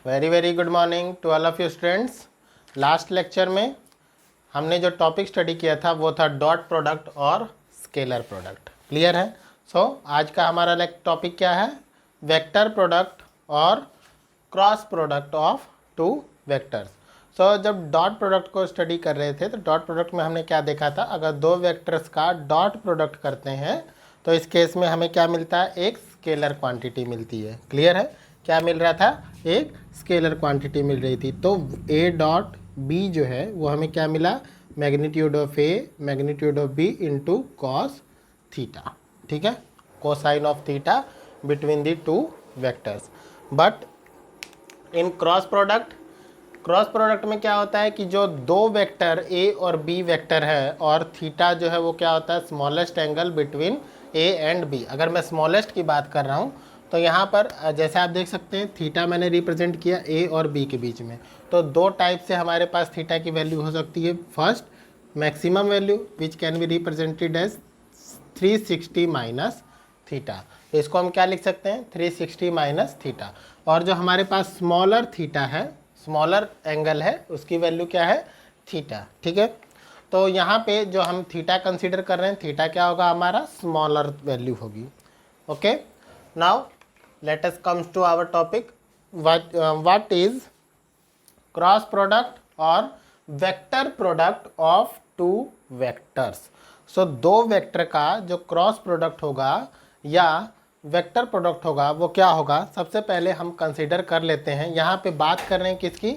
Very very good morning to all of you students. Last lecture में हमने जो topic study किया था वो था डॉट प्रोडक्ट और स्केलर प्रोडक्ट। क्लियर है? आज का हमारा टॉपिक क्या है? वेक्टर प्रोडक्ट और cross product of two vectors. जब डॉट प्रोडक्ट को स्टडी कर रहे थे तो डॉट प्रोडक्ट में हमने क्या देखा था, अगर दो वेक्टर्स का डॉट प्रोडक्ट करते हैं तो इस केस में हमें क्या मिलता है? एक स्केलर क्वांटिटी मिलती है। क्लियर है? क्या मिल रहा था? एक स्केलर क्वांटिटी मिल रही थी। तो ए डॉट बी जो है वो हमें क्या मिला? Magnitude of A magnitude of B into cos theta. ठीक है, cosine of theta between the two vectors. But in cross product में क्या होता है कि जो दो वेक्टर ए और बी वेक्टर है और थीटा जो है वो क्या होता है? Smallest angle between A and B. अगर मैं स्मॉलेस्ट की बात कर रहा हूँ तो यहाँ पर जैसे आप देख सकते हैं थीटा मैंने रिप्रेजेंट किया ए और बी के बीच में। तो दो टाइप से हमारे पास थीटा की वैल्यू हो सकती है। First, maximum value which can be represented as 360 minus theta. तो इसको हम क्या लिख सकते हैं? 360 माइनस थीटा। और जो हमारे पास स्मॉलर थीटा है, स्मॉलर एंगल है, उसकी वैल्यू क्या है? थीटा। ठीक है, तो यहाँ पे जो हम थीटा कंसीडर कर रहे हैं, थीटा क्या होगा? हमारा स्मॉलर वैल्यू होगी। Okay, now let us comes to our topic. What is cross product और vector product of two vectors? दो वेक्टर का जो क्रॉस प्रोडक्ट होगा या वेक्टर प्रोडक्ट होगा वो क्या होगा? सबसे पहले हम कंसीडर कर लेते हैं। यहाँ पे बात कर रहे हैं किसकी?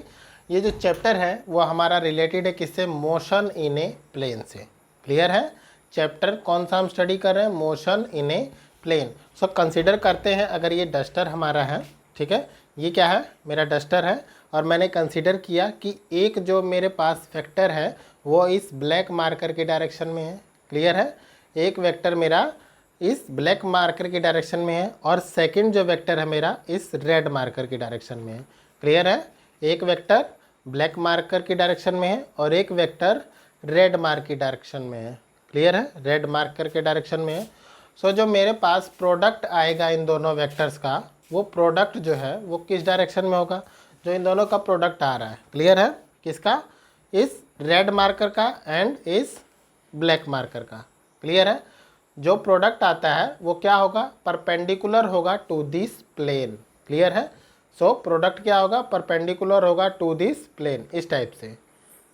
ये जो चैप्टर है वो हमारा रिलेटेड है किससे? मोशन इन ए प्लेन से। क्लियर है? चैप्टर कौन सा हम स्टडी कर रहे हैं? Motion in a plane. Consider करते हैं, अगर ये डस्टर हमारा है, ठीक है, ये क्या है? मेरा डस्टर है और मैंने कंसीडर किया कि एक जो मेरे पास वेक्टर है वो इस ब्लैक मार्कर के डायरेक्शन में है। क्लियर है? एक वेक्टर मेरा इस ब्लैक मार्कर की डायरेक्शन में है और सेकंड जो वेक्टर है मेरा इस रेड मार्कर की डायरेक्शन में है। क्लियर है? एक वेक्टर ब्लैक मार्कर की डायरेक्शन में है और एक वेक्टर रेड मार्क की डायरेक्शन में है। क्लियर है? रेड मार्कर के डायरेक्शन में है। जो मेरे पास प्रोडक्ट आएगा इन दोनों वेक्टर्स का, वो प्रोडक्ट जो है वो किस डायरेक्शन में होगा? जो इन दोनों का प्रोडक्ट आ रहा है। क्लियर है? किसका? इस रेड मार्कर का एंड इस ब्लैक मार्कर का। क्लियर है? जो प्रोडक्ट आता है वो क्या होगा? परपेंडिकुलर होगा टू दिस प्लेन। क्लियर है? प्रोडक्ट क्या होगा? परपेंडिकुलर होगा टू दिस प्लेन, इस टाइप से।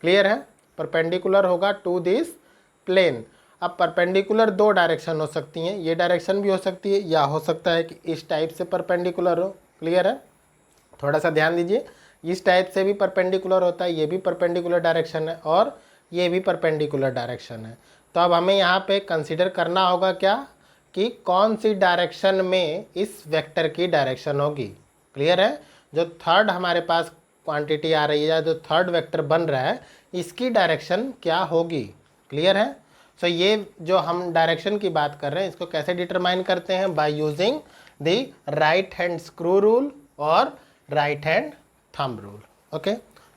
क्लियर है? परपेंडिकुलर होगा टू दिस प्लेन। अब परपेंडिकुलर दो डायरेक्शन हो सकती हैं, ये डायरेक्शन भी हो सकती है या हो सकता है कि इस टाइप से परपेंडिकुलर हो। क्लियर है? थोड़ा सा ध्यान दीजिए, इस टाइप से भी परपेंडिकुलर होता है, ये भी परपेंडिकुलर डायरेक्शन है और ये भी परपेंडिकुलर डायरेक्शन है। तो अब हमें यहाँ पे कंसीडर करना होगा क्या कि कौन सी डायरेक्शन में इस वेक्टर की डायरेक्शन होगी। क्लियर है? जो थर्ड हमारे पास क्वांटिटी आ रही है या जो थर्ड वेक्टर बन रहा है इसकी डायरेक्शन क्या होगी। क्लियर है? ये जो हम डायरेक्शन की बात कर रहे हैं इसको कैसे डिटरमाइन करते हैं? By using the right hand screw rule और right hand thumb rule. Okay,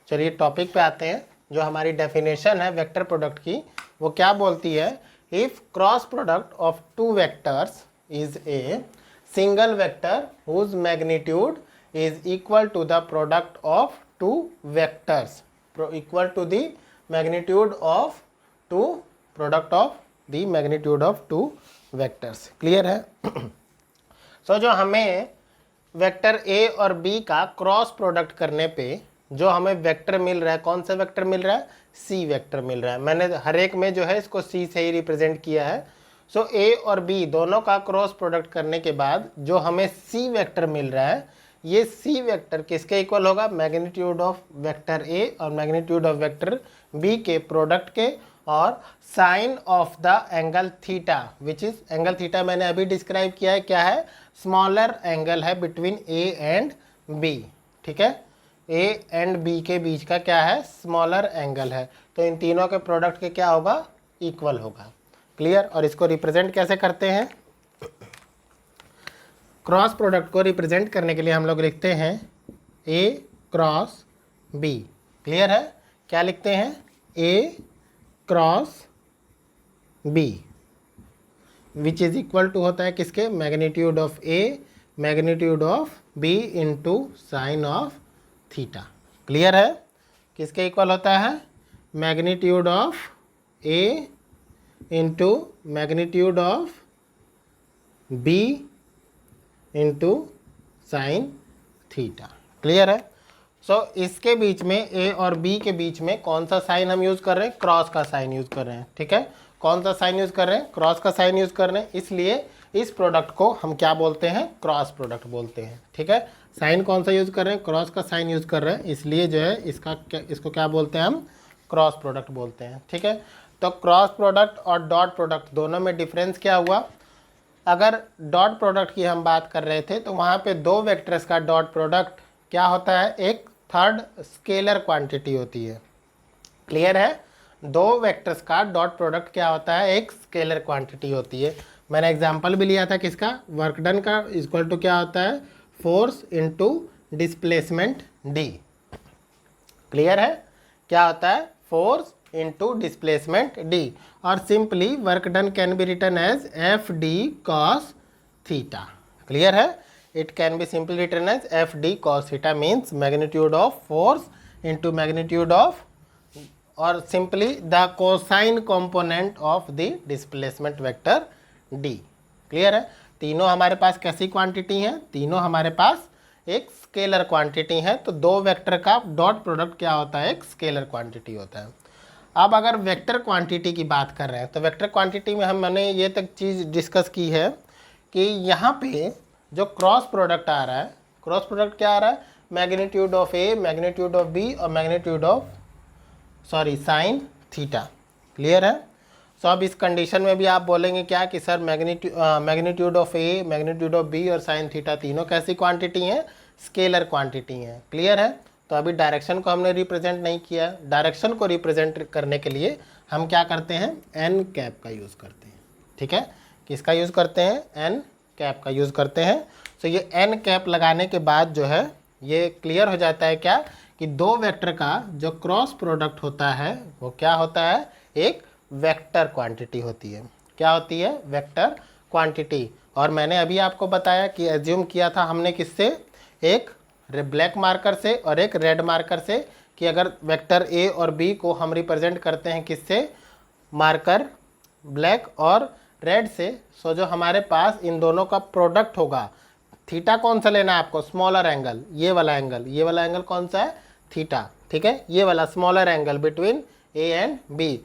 चलिए टॉपिक पे आते हैं। जो हमारी डेफिनेशन है वेक्टर प्रोडक्ट की वो क्या बोलती है? If cross product of two vectors is a single vector whose magnitude is equal to the product of two vectors, equal to the magnitude of two product of the magnitude of two vectors. Clear है? जो हमें vector A और B का cross product करने पे जो हमें vector मिल रहा है, कौन सा वेक्टर मिल रहा है? सी वेक्टर मिल रहा है। मैंने हर एक में जो है इसको सी से ही रिप्रेजेंट किया है। ए और बी दोनों का क्रॉस प्रोडक्ट करने के बाद जो हमें सी वेक्टर मिल रहा है, ये सी वेक्टर किसके इक्वल होगा? मैग्नीट्यूड ऑफ वेक्टर ए और मैग्नीट्यूड ऑफ वेक्टर बी के प्रोडक्ट के और sine of the angle theta, which is angle theta मैंने अभी डिस्क्राइब किया है। क्या है? स्मॉलर एंगल है बिटवीन ए एंड बी। ठीक है, ए एंड बी के बीच का क्या है? स्मॉलर एंगल है। तो इन तीनों के प्रोडक्ट के क्या होगा? इक्वल होगा। क्लियर? और इसको रिप्रेजेंट कैसे करते हैं? क्रॉस प्रोडक्ट को रिप्रेजेंट करने के लिए हम लोग लिखते हैं ए क्रॉस बी। क्लियर है? क्या लिखते हैं? A cross b which is equal to होता है किसके? Magnitude of A magnitude of B into sine of theta. Clear है? किसके इक्वल होता है? Magnitude of a into magnitude of B into sine theta. Clear है? सो इसके बीच में ए और बी के बीच में कौन सा साइन हम यूज़ कर रहे हैं? क्रॉस का साइन यूज़ कर रहे हैं। ठीक है, कौन सा साइन यूज़ कर रहे हैं? क्रॉस का साइन यूज़ कर रहे हैं, इसलिए इस प्रोडक्ट को हम क्या बोलते हैं? क्रॉस प्रोडक्ट बोलते हैं। ठीक है, साइन कौन सा यूज़ कर रहे हैं? क्रॉस का साइन यूज़ कर रहे हैं, इसलिए जो है इसको क्या बोलते हैं? हम क्रॉस प्रोडक्ट बोलते हैं। ठीक है, तो क्रॉस प्रोडक्ट और डॉट प्रोडक्ट दोनों में डिफरेंस क्या हुआ? अगर डॉट प्रोडक्ट की हम बात कर रहे थे तो वहाँ पे दो वेक्टर्स का डॉट प्रोडक्ट क्या होता है? एक थर्ड स्केलर क्वांटिटी होती है। क्लियर है? दो वेक्टर्स का डॉट प्रोडक्ट क्या होता है? एक स्केलर क्वांटिटी होती है। मैंने एग्जांपल भी लिया था किसका? वर्क डन का इक्वल टू क्या होता है? Force into displacement d. Clear है? क्या होता है? Force into displacement d. और simply work done can be written as f d cos theta. Clear है? it can be simply written as f d cos theta means magnitude of force into magnitude of or simply the cosine component of the displacement vector d। Clear है? तीनों हमारे पास कैसी quantity हैं? तीनों हमारे पास एक scalar quantity है। तो दो वेक्टर का डॉट प्रोडक्ट क्या होता है? एक स्केलर क्वांटिटी होता है। अब अगर वेक्टर क्वांटिटी की बात कर रहे हैं तो वेक्टर क्वांटिटी में हमने ये तक चीज़ डिस्कस की है कि यहाँ पे जो क्रॉस प्रोडक्ट आ रहा है, क्रॉस प्रोडक्ट क्या आ रहा है? Magnitude of A, magnitude of B और magnitude of sine theta. Clear है? सो अब इस कंडीशन में भी आप बोलेंगे क्या कि sir magnitude of A, magnitude of B और साइन थीटा तीनों कैसी क्वांटिटी हैं? स्केलर क्वांटिटी हैं। क्लियर है? तो अभी डायरेक्शन को हमने रिप्रेजेंट नहीं किया। डायरेक्शन को रिप्रेजेंट करने के लिए हम क्या करते हैं? एन कैप का यूज़ करते हैं। ठीक है, किसका यूज़ करते हैं? एन कैप का यूज़ करते हैं। तो ये एन कैप लगाने के बाद जो है ये क्लियर हो जाता है क्या कि दो वेक्टर का जो क्रॉस प्रोडक्ट होता है वो क्या होता है? एक वेक्टर क्वांटिटी होती है। क्या होती है? Vector quantity. और मैंने अभी आपको बताया कि एज्यूम किया था हमने किससे? एक ब्लैक मार्कर से और एक रेड मार्कर से, कि अगर वेक्टर ए और बी को हम रिप्रेजेंट करते हैं किससे? मार्कर ब्लैक और रेड से। सो जो हमारे पास इन दोनों का प्रोडक्ट होगा, थीटा कौन सा लेना है आपको? स्मॉलर एंगल, ये वाला एंगल। ये वाला एंगल कौन सा है? थीटा। ठीक है, ये वाला smaller angle between A and B.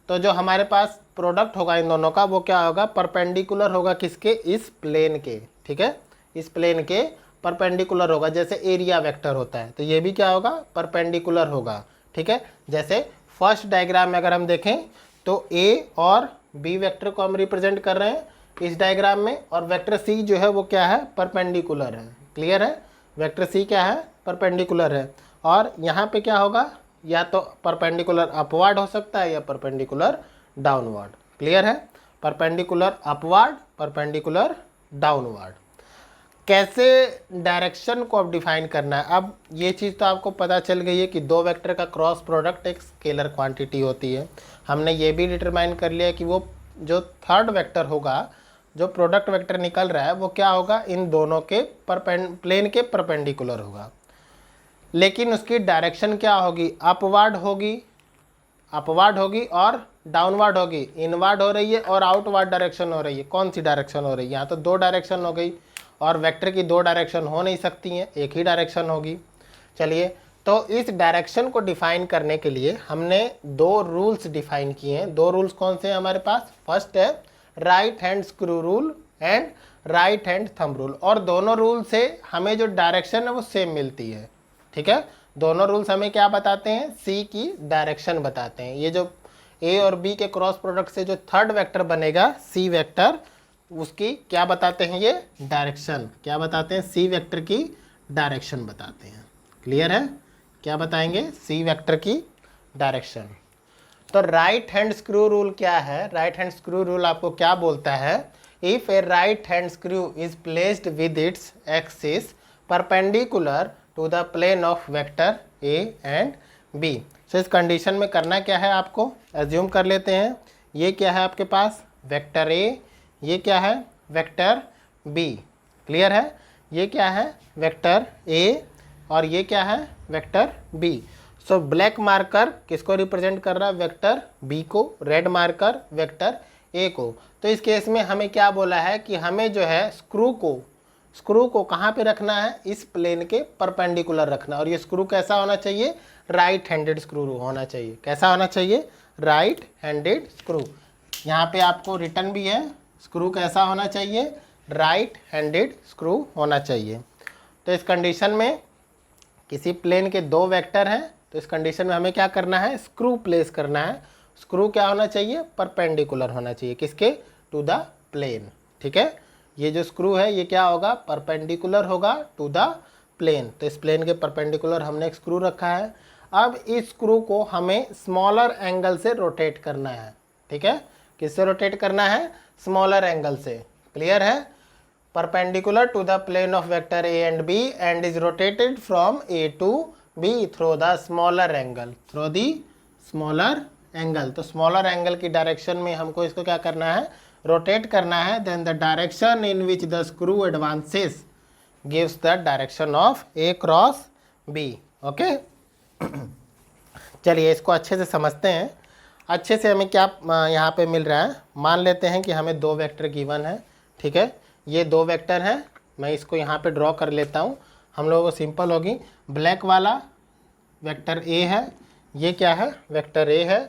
तो जो हमारे पास प्रोडक्ट होगा इन दोनों का वो क्या होगा? परपेंडिकुलर होगा किसके? इस प्लेन के। ठीक है, इस प्लेन के परपेंडिकुलर होगा। जैसे एरिया वेक्टर होता है तो ये भी क्या होगा? परपेंडिकुलर होगा। ठीक है, जैसे फर्स्ट डायग्राम में अगर हम देखें तो ए और बी वेक्टर को हम रिप्रेजेंट कर रहे हैं इस डायग्राम में, और वेक्टर सी जो है वो क्या है? परपेंडिकुलर है। क्लियर है? वेक्टर सी क्या है? परपेंडिकुलर है। और यहाँ पे क्या होगा? या तो परपेंडिकुलर अपवर्ड हो सकता है या परपेंडिकुलर डाउनवर्ड। क्लियर है? Perpendicular upward, perpendicular downward. कैसे डायरेक्शन को अब डिफाइन करना है? अब ये चीज़ तो आपको पता चल गई है कि दो वेक्टर का क्रॉस प्रोडक्ट एक स्केलर क्वांटिटी होती है। हमने ये भी डिटरमाइन कर लिया कि वो जो थर्ड वेक्टर होगा, जो प्रोडक्ट वेक्टर निकल रहा है वो क्या होगा? इन दोनों के प्लेन के परपेंडिकुलर होगा। लेकिन उसकी डायरेक्शन क्या होगी? अपवर्ड होगी, अपवर्ड होगी और डाउनवर्ड होगी। इनवर्ड हो रही है और आउटवर्ड डायरेक्शन हो रही है। कौन सी डायरेक्शन हो रही है? यहाँ तो दो डायरेक्शन हो गई, और वेक्टर की दो डायरेक्शन हो नहीं सकती हैं, एक ही डायरेक्शन होगी। चलिए, तो इस डायरेक्शन को डिफाइन करने के लिए हमने दो रूल्स डिफाइन किए हैं। दो रूल्स कौन से हैं हमारे पास? फर्स्ट है right hand screw rule and right hand thumb rule. और दोनों रूल से हमें जो डायरेक्शन है वो सेम मिलती है। ठीक है, दोनों रूल्स हमें क्या बताते हैं? सी की डायरेक्शन बताते हैं। ये जो ए और बी के क्रॉस प्रोडक्ट से जो थर्ड वेक्टर बनेगा सी वेक्टर, उसकी क्या बताते हैं? ये डायरेक्शन। क्या बताते हैं? सी वेक्टर की डायरेक्शन बताते हैं। क्लियर है? क्या बताएंगे? सी वेक्टर की डायरेक्शन। तो राइट हैंड स्क्रू रूल क्या है? राइट हैंड स्क्रू रूल आपको क्या बोलता है? If a right hand screw is placed with its axis perpendicular to the plane of vector A and b. So इस condition में करना क्या है आपको? एज्यूम कर लेते हैं ये क्या है आपके पास? वेक्टर ए, ये क्या है? Vector B. क्लियर है? ये क्या है? वेक्टर ए और ये क्या है, vector B. So black marker किसको रिप्रेजेंट कर रहा है, वेक्टर बी को, रेड मार्कर वेक्टर ए को। तो इस केस में हमें क्या बोला है कि हमें जो है स्क्रू को कहाँ पे रखना है, इस प्लेन के परपेंडिकुलर रखना। और ये स्क्रू कैसा होना चाहिए, राइट हैंडेड स्क्रू होना चाहिए। कैसा होना चाहिए, राइट हैंडेड स्क्रू। यहाँ पे आपको रिटर्न भी है, स्क्रू कैसा होना चाहिए, राइट हैंडेड स्क्रू होना चाहिए। तो इस कंडीशन में किसी प्लेन के दो वेक्टर हैं, तो इस कंडीशन में हमें क्या करना है, स्क्रू प्लेस करना है। स्क्रू क्या होना चाहिए, परपेंडिकुलर होना चाहिए, किसके, टू द प्लेन। ठीक है, ये जो स्क्रू है ये क्या होगा, परपेंडिकुलर होगा टू द प्लेन। तो इस प्लेन के परपेंडिकुलर हमने एक स्क्रू रखा है। अब इस स्क्रू को हमें स्मॉलर एंगल से रोटेट करना है। ठीक है, किससे रोटेट करना है, स्मॉलर एंगल से। क्लियर है, perpendicular to the plane of vector A and B and is rotated from A to B through the smaller angle, through the smaller angle. तो स्मॉलर एंगल की डायरेक्शन में हमको इसको क्या करना है, रोटेट करना है। Then the direction in which the screw advances gives the direction of A cross B. Okay, चलिए इसको अच्छे से समझते हैं। अच्छे से हमें क्या यहाँ पे मिल रहा है, मान लेते हैं कि हमें दो वेक्टर गिवन है। ठीक है, ये दो वेक्टर हैं, मैं इसको यहाँ पे ड्रॉ कर लेता हूँ, हम लोगों को सिंपल होगी। ब्लैक वाला वेक्टर ए है, ये क्या है, वेक्टर ए है।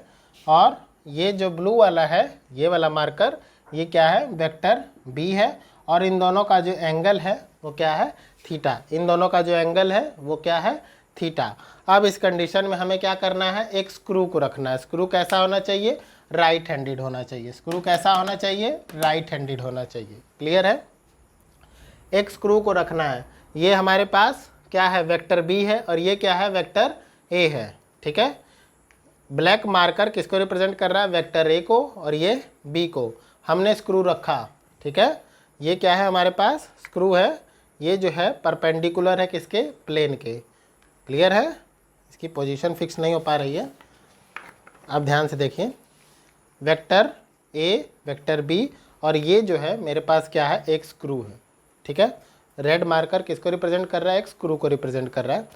और ये जो ब्लू वाला है, ये वाला मार्कर, ये क्या है, वेक्टर बी है। और इन दोनों का जो एंगल है वो क्या है, थीटा। इन दोनों का जो एंगल है वो क्या है, थीटा। अब इस कंडीशन में हमें क्या करना है, एक स्क्रू को रखना है। स्क्रू कैसा होना चाहिए, राइट हैंडेड होना चाहिए। स्क्रू कैसा होना चाहिए, राइट हैंडेड होना चाहिए। क्लियर है, एक स्क्रू को रखना है। ये हमारे पास क्या है, वेक्टर बी है, और ये क्या है, वेक्टर ए है। ठीक है, ब्लैक मार्कर किसको रिप्रेजेंट कर रहा है, वेक्टर ए को, और ये बी को। हमने स्क्रू रखा। ठीक है, ये क्या है, हमारे पास स्क्रू है, ये जो है परपेंडिकुलर है किसके, प्लेन के। क्लियर है, इसकी पोजीशन फिक्स नहीं हो पा रही है, आप ध्यान से देखिए। वेक्टर ए, वेक्टर बी, और ये जो है मेरे पास क्या है, एक स्क्रू है। ठीक है, रेड मार्कर किसको रिप्रेजेंट कर रहा है, एक स्क्रू को रिप्रेजेंट कर रहा है।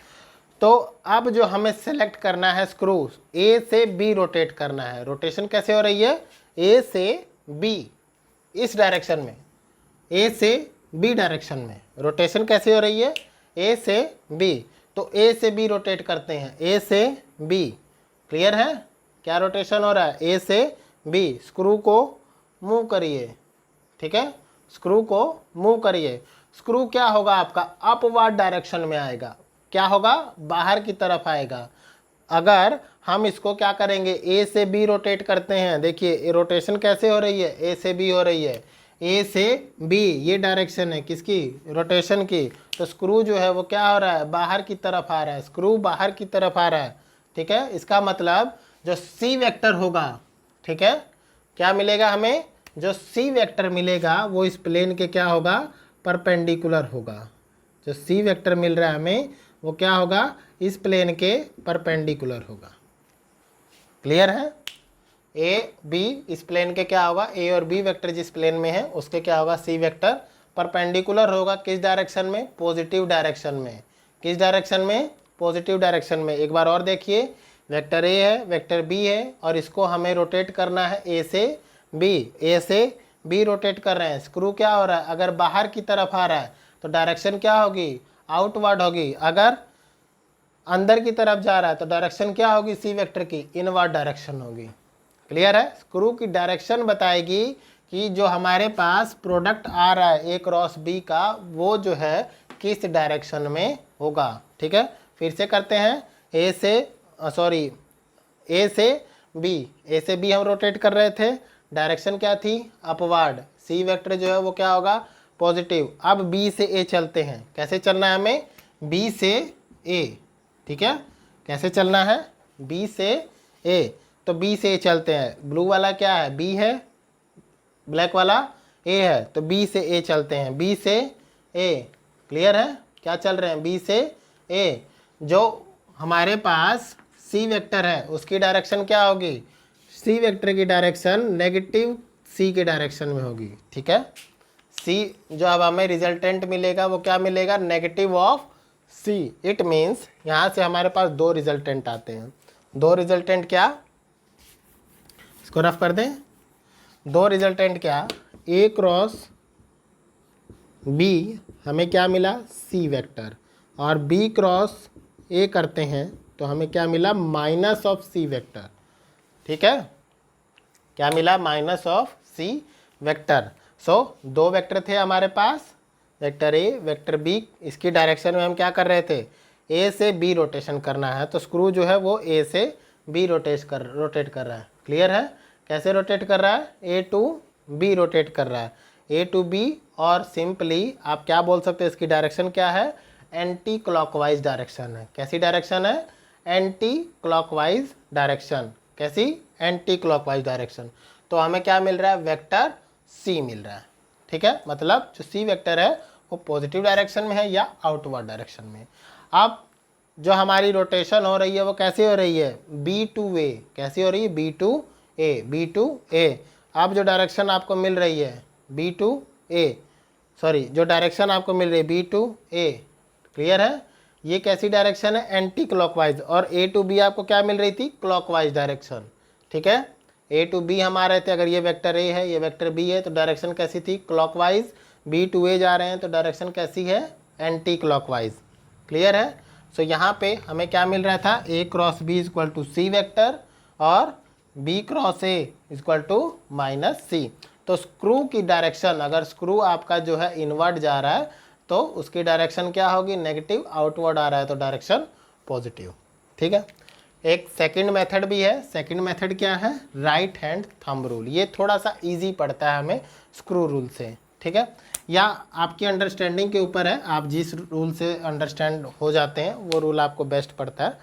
तो अब जो हमें सेलेक्ट करना है, स्क्रू ए से बी रोटेट करना है। रोटेशन कैसे हो रही है, ए से बी, इस डायरेक्शन में, ए से बी डायरेक्शन में रोटेशन कैसे हो रही है, ए से बी। तो ए से बी रोटेट करते हैं, ए से बी। क्लियर है, क्या रोटेशन हो रहा है, ए से बी। स्क्रू को मूव करिए। ठीक है, स्क्रू को मूव करिए। स्क्रू क्या होगा आपका, अपवर्ड डायरेक्शन में आएगा। क्या होगा, बाहर की तरफ आएगा। अगर हम इसको क्या करेंगे, ए से बी रोटेट करते हैं, देखिए रोटेशन कैसे हो रही है, ए से बी हो रही है। ए से बी ये डायरेक्शन है किसकी, रोटेशन की। तो स्क्रू जो है वो क्या हो रहा है, बाहर की तरफ आ रहा है। स्क्रू बाहर की तरफ आ रहा है। ठीक है, इसका मतलब जो सी वेक्टर होगा, ठीक है, क्या मिलेगा हमें, जो सी वेक्टर मिलेगा वो इस प्लेन के क्या होगा, परपेंडिकुलर होगा। जो सी वेक्टर मिल रहा है हमें वो क्या होगा, इस प्लेन के परपेंडिकुलर होगा। क्लियर है, ए बी इस प्लेन के क्या होगा, ए और बी वेक्टर जिस प्लेन में है उसके क्या होगा, सी वेक्टर परपेंडिकुलर होगा। किस डायरेक्शन में, पॉजिटिव डायरेक्शन में। किस डायरेक्शन में, पॉजिटिव डायरेक्शन में। एक बार और देखिए, वेक्टर ए है, वेक्टर बी है, और इसको हमें रोटेट करना है ए से बी। ए से बी रोटेट कर रहे हैं। स्क्रू क्या हो रहा है, अगर बाहर की तरफ आ रहा है तो डायरेक्शन क्या होगी, आउटवर्ड होगी। अगर अंदर की तरफ जा रहा है तो डायरेक्शन क्या होगी, सी वेक्टर की इनवर्ड डायरेक्शन होगी। क्लियर है, स्क्रू की डायरेक्शन बताएगी कि जो हमारे पास प्रोडक्ट आ रहा है ए क्रॉस बी का, वो जो है किस डायरेक्शन में होगा। ठीक है, फिर से करते हैं, ए से बी हम रोटेट कर रहे थे, डायरेक्शन क्या थी, अपवर्ड। सी वेक्टर जो है वो क्या होगा, पॉजिटिव। अब बी से ए चलते हैं, कैसे चलना है हमें, बी से ए। ठीक है, कैसे चलना है, बी से ए। तो बी से ए चलते हैं, ब्लू वाला क्या है, बी है, ब्लैक वाला ए है, तो बी से ए चलते हैं, बी से ए। क्लियर है, क्या चल रहे हैं, बी से ए। जो हमारे पास सी वेक्टर है उसकी डायरेक्शन क्या होगी, सी वेक्टर की डायरेक्शन नेगेटिव सी के डायरेक्शन में होगी। ठीक है, सी जो अब हमें रिजल्टेंट मिलेगा वो क्या मिलेगा, negative of C, it means यहाँ से हमारे पास दो रिजल्टेंट आते हैं। दो रिजल्टेंट क्या, इसको रफ कर दें। दो रिजल्टेंट क्या, ए क्रॉस बी हमें क्या मिला, सी वेक्टर, और बी क्रॉस ए करते हैं तो हमें क्या मिला, माइनस ऑफ सी वेक्टर। ठीक है, क्या मिला, माइनस ऑफ सी वेक्टर। सो दो वेक्टर थे हमारे पास, वेक्टर ए वेक्टर बी। इसकी डायरेक्शन में हम क्या कर रहे थे, ए से बी रोटेशन करना है, तो स्क्रू जो है वो ए से बी रोटेट कर रहा है। क्लियर है, कैसे रोटेट कर रहा है, ए टू बी रोटेट कर रहा है, ए टू बी। और सिंपली आप क्या बोल सकते हो, इसकी डायरेक्शन क्या है, एंटी क्लॉकवाइज डायरेक्शन है। कैसी डायरेक्शन है, एंटी क्लॉकवाइज डायरेक्शन। कैसी, एंटी क्लॉकवाइज डायरेक्शन। तो हमें क्या मिल रहा है, वेक्टर सी मिल रहा है। ठीक है, मतलब जो सी वेक्टर है वो पॉजिटिव डायरेक्शन में है या आउटवर्ड डायरेक्शन में। अब जो हमारी रोटेशन हो रही है वो कैसे हो रही है, बी टू ए। कैसी हो रही है, b to a, b to a. अब जो डायरेक्शन आपको मिल रही है बी टू ए, सॉरी जो डायरेक्शन आपको मिल रही है बी टू ए, क्लियर है, ये कैसी डायरेक्शन है, एंटी क्लॉकवाइज। और ए टू बी आपको क्या मिल रही थी, क्लॉकवाइज डायरेक्शन। ठीक है, ए टू बी हम आ रहे थे, अगर ये वेक्टर ए है ये वेक्टर बी है तो डायरेक्शन कैसी थी, क्लॉकवाइज। बी टू ए जा रहे हैं तो डायरेक्शन कैसी है, एंटी क्लॉकवाइज। क्लियर है। सो यहाँ पे हमें क्या मिल रहा था, a cross b equal to c vector और B cross a equal to minus c. तो स्क्रू की डायरेक्शन, अगर स्क्रू आपका जो है इनवर्ड जा रहा है तो उसकी डायरेक्शन क्या होगी, नेगेटिव। आउटवर्ड आ रहा है तो डायरेक्शन पॉजिटिव। ठीक है, एक सेकंड मेथड भी है। सेकंड मेथड क्या है, राइट हैंड थंब रूल। ये थोड़ा सा इजी पड़ता है हमें स्क्रू रूल से। ठीक है, या आपकी अंडरस्टैंडिंग के ऊपर है, आप जिस रूल से अंडरस्टैंड हो जाते हैं वो रूल आपको बेस्ट पड़ता है।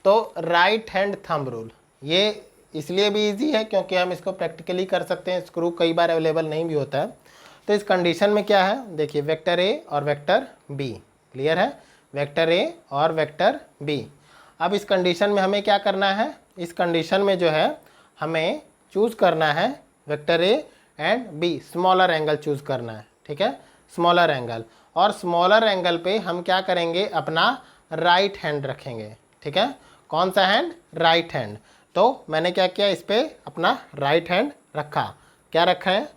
तो राइट हैंड थंब रूल ये इसलिए भी इजी है क्योंकि हम इसको प्रैक्टिकली कर सकते हैं, स्क्रू कई बार अवेलेबल नहीं भी होता है। तो इस कंडीशन में क्या है, देखिए वेक्टर ए और वेक्टर बी। क्लियर है, वेक्टर ए और वेक्टर बी। अब इस कंडीशन में हमें क्या करना है, इस कंडीशन में जो है हमें चूज़ करना है vector A and B, smaller angle choose करना है। ठीक है, स्मॉलर एंगल। और स्मॉलर एंगल पे हम क्या करेंगे, अपना राइट हैंड रखेंगे। ठीक है, कौन सा हैंड, राइट हैंड। तो मैंने क्या किया, इस पर अपना राइट हैंड रखा। क्या रखा है,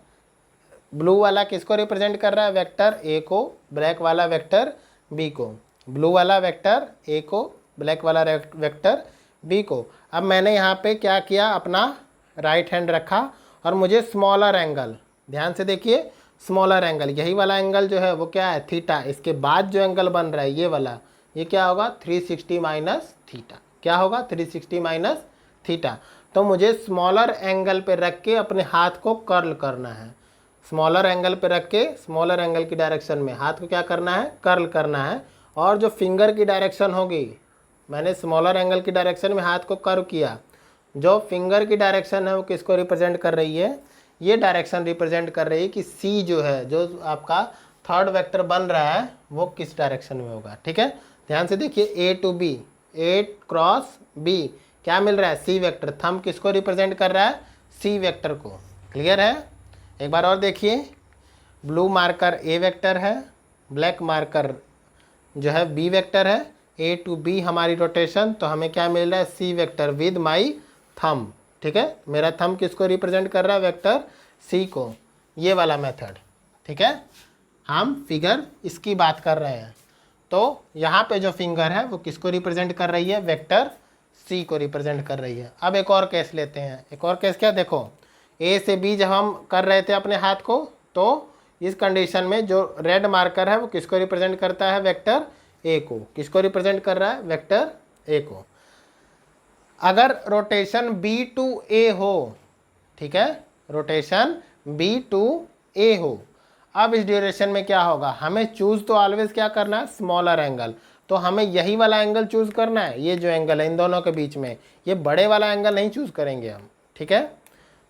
ब्लू वाला किसको रिप्रेजेंट कर रहा है, वेक्टर ए को, ब्लैक वाला वेक्टर बी को। ब्लू वाला वेक्टर ए को, ब्लैक वाला वेक्टर बी को। अब मैंने यहाँ पे क्या किया, अपना राइट हैंड रखा और मुझे स्मॉलर एंगल, ध्यान से देखिए, स्मॉलर एंगल, यही वाला एंगल जो है वो क्या है, थीटा। इसके बाद जो एंगल बन रहा है ये वाला, ये क्या होगा, 360 माइनस थीटा। क्या होगा, 360 माइनस थीटा। तो मुझे स्मॉलर एंगल पे रख के अपने हाथ को कर्ल करना है। स्मॉलर एंगल पे रख के स्मॉलर एंगल की डायरेक्शन में हाथ को क्या करना है, कर्ल करना है। और जो फिंगर की डायरेक्शन होगी, मैंने स्मॉलर एंगल की डायरेक्शन में हाथ को कर्व किया, जो फिंगर की डायरेक्शन है वो किसको रिप्रेजेंट कर रही है, ये डायरेक्शन रिप्रेजेंट कर रही है कि सी जो है, जो आपका थर्ड वेक्टर बन रहा है वो किस डायरेक्शन में होगा। ठीक है, ध्यान से देखिए, a to b, a cross b, क्या मिल रहा है, सी वेक्टर। थंब किसको रिप्रेजेंट कर रहा है, सी वेक्टर को। क्लियर है, एक बार और देखिए, ब्लू मार्कर ए वेक्टर है, ब्लैक मार्कर जो है बी वेक्टर है, ए टू बी हमारी रोटेशन। तो हमें क्या मिल रहा है, c vector with my thumb. ठीक है, मेरा थंब किसको रिप्रेजेंट कर रहा है, वेक्टर सी को। ये वाला मेथड, ठीक है, हम फिगर इसकी बात कर रहे हैं। तो यहाँ पे जो फिंगर है वो किसको रिप्रेजेंट कर रही है, वेक्टर सी को रिप्रेजेंट कर रही है। अब एक और केस लेते हैं। एक और केस क्या, देखो, ए से बी जब हम कर रहे थे अपने हाथ को, तो इस कंडीशन में जो रेड मार्कर है वो किसको रिप्रेजेंट करता है, वेक्टर ए को। किसको रिप्रेजेंट कर रहा है, वेक्टर ए को। अगर रोटेशन बी टू ए हो, ठीक है, रोटेशन बी टू ए हो, अब इस ड्यूरेशन में क्या होगा, हमें चूज तो ऑलवेज क्या करना है, स्मॉलर एंगल। तो हमें यही वाला एंगल चूज करना है, ये जो एंगल है इन दोनों के बीच में, ये बड़े वाला एंगल नहीं चूज करेंगे हम। ठीक है,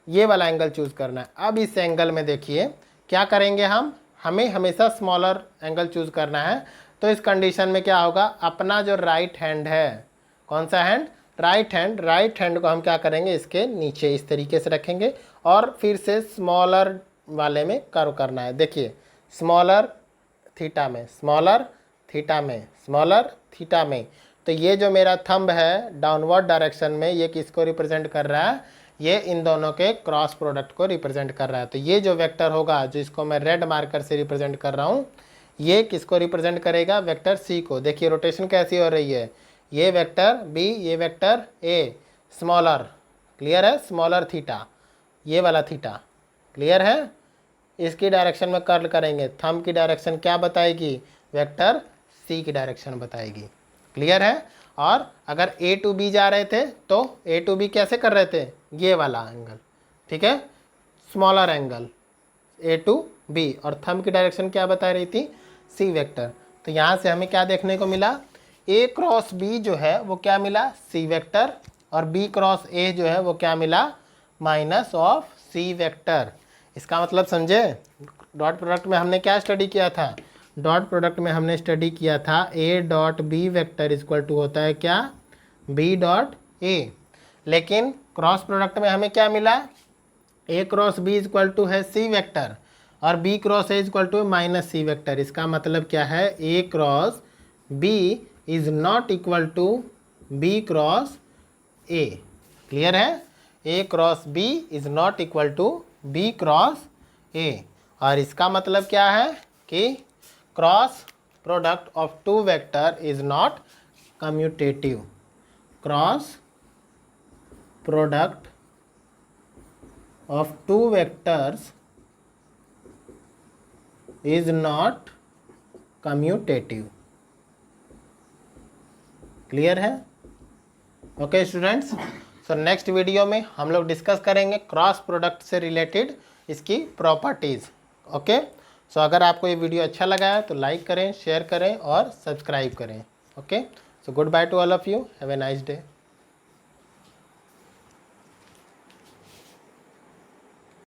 ये वाला एंगल चूज करना है। अब इस एंगल में देखिए क्या करेंगे हम, हमें हमेशा स्मॉलर एंगल चूज करना है। तो इस कंडीशन में क्या होगा, अपना जो राइट हैंड है, कौन सा hand, right hand, right hand को हम क्या करेंगे, इसके नीचे इस तरीके से रखेंगे और फिर से स्मॉलर वाले में कर्व करना है। देखिए, स्मॉलर थीटा में, स्मॉलर थीटा में, स्मॉलर थीटा में। तो ये जो मेरा थंब है डाउनवर्ड डायरेक्शन में, ये किसको रिप्रेजेंट कर रहा है? ये इन दोनों के क्रॉस प्रोडक्ट को रिप्रेजेंट कर रहा है। तो ये जो वेक्टर होगा, जो इसको मैं रेड मार्कर से रिप्रेजेंट कर रहा हूँ, ये किसको रिप्रेजेंट करेगा? वेक्टर सी को। देखिए रोटेशन कैसी हो रही है, ये वेक्टर बी, ये वेक्टर ए, स्मॉलर, क्लियर है? स्मॉलर थीटा, ये वाला थीटा, क्लियर है? इसकी डायरेक्शन में कर्ल करेंगे, थंब की डायरेक्शन क्या बताएगी? वेक्टर सी की डायरेक्शन बताएगी, क्लियर है? और अगर ए टू बी जा रहे थे तो ए टू बी कैसे कर रहे थे? ये वाला एंगल, ठीक है, smaller angle A to B, और थंब की डायरेक्शन क्या बता रही थी? C vector. तो यहाँ से हमें क्या देखने को मिला? ए क्रॉस बी जो है वो क्या मिला? सी वेक्टर, और बी क्रॉस ए जो है वो क्या मिला? Minus of C vector. इसका मतलब समझे? डॉट प्रोडक्ट में हमने क्या स्टडी किया था? डॉट प्रोडक्ट में हमने स्टडी किया था a dot b vector equal to होता है क्या? B dot a. लेकिन क्रॉस प्रोडक्ट में हमें क्या मिला? A cross b equal to है सी वेक्टर, और B cross a equal to minus c vector. इसका मतलब क्या है? A cross b is not equal to b cross a, clear है? A cross b is not equal to b cross a. और इसका मतलब क्या है कि cross product of two vector is not commutative. Cross product of two vectors is not commutative, clear है? Okay students, so next video में हम लोग डिस्कस करेंगे क्रॉस प्रोडक्ट से रिलेटेड इसकी प्रॉपर्टीज़। ओके, सो अगर आपको ये वीडियो अच्छा लगा है तो लाइक करें, शेयर करें और सब्सक्राइब करें। Okay, so good by two all of you, have a nice day.